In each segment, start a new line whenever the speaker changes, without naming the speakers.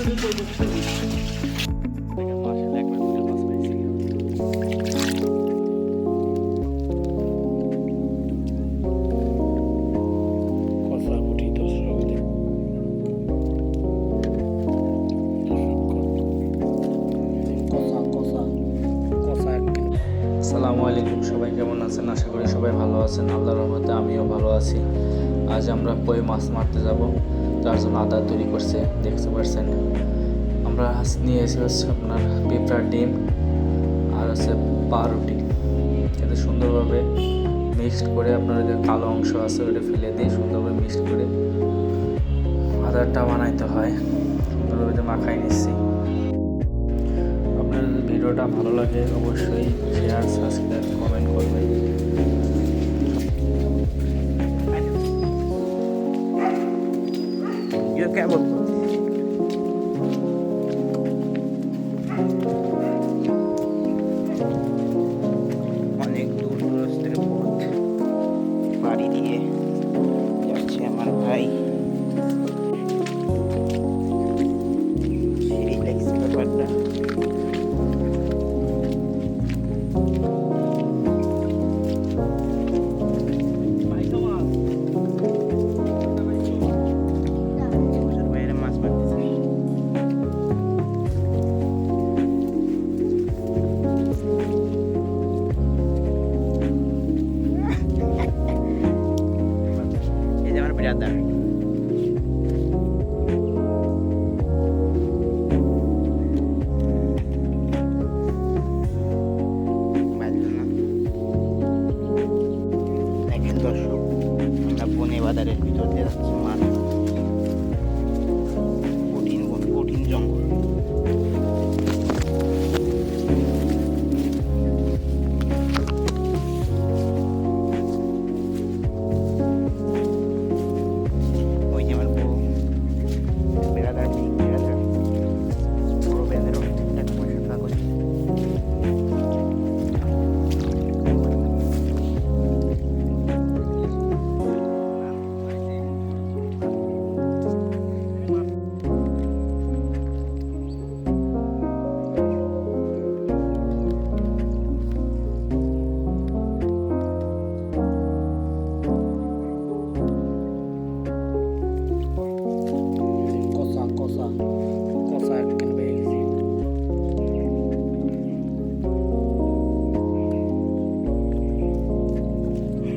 আসসালামু আলাইকুম, সবাই কেমন আছেন? আশা করি সবাই ভালো আছেন। আল্লাহর রহমতে আমিও ভালো আছি। আজ আমরা কই মাছ মারতে যাব, তার জন্য আদা তৈরি করছে, দেখতে পাচ্ছেন। আমরা আজ নিয়ে এসে হচ্ছে আপনার পেঁপড়ার ডিম আর হচ্ছে পাউরুটি। এতে সুন্দরভাবে মিক্সড করে আপনার যে কালো অংশ আছে ওটা ফেলে দিয়ে সুন্দরভাবে মিক্সড করে আদারটা বানাইতে হয়। সুন্দরভাবে মাখাই নিচ্ছি। আপনার যদি ভিডিওটা ভালো লাগে অবশ্যই শেয়ার, সাবস্ক্রাইব, কমেন্ট করবেন।
কেমন অনেক দূর দূরস্থের পথ বাড়ি দিয়ে যাচ্ছে আমার ভাই। সেই লাগছে ব্যাপারটা। Brother. দেখেন দর্শক, আমরা বনে বাজারের ভিতর দিয়ে যাচ্ছি। মাঠ, কঠিন কঠিন জঙ্গল।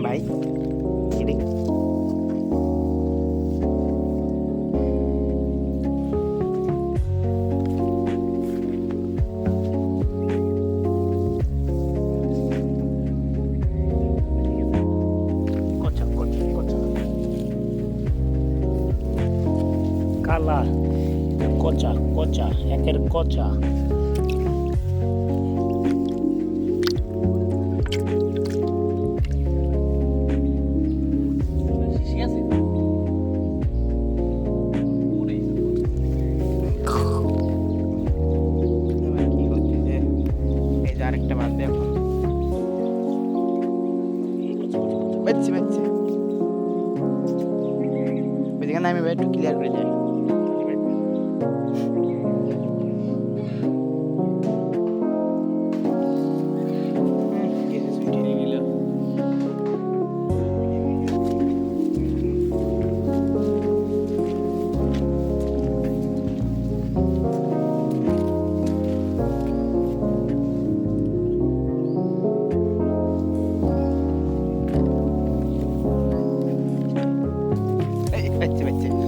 ভাই কালা কচা কচা একের কচা। আরেকটা বাঁধবে এখন। বাচ্চা বাচ্চা ওইদিকে আমি একটু ক্লিয়ার করে যাই।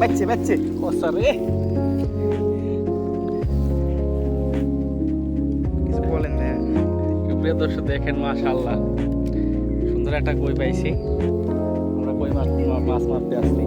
বাচ্চা বাচ্চা কসা রে, কিছু বলেন না।
প্রিয় দর্শক দেখেন, মাশাআল্লাহ সুন্দর একটা কই পাইছি। আমরা কই মাছ মারতে আসছি।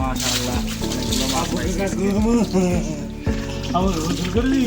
মাশাআল্লাহ অনেকগুলো মাছ পাইছি আজকে।
আমার গোসল করবি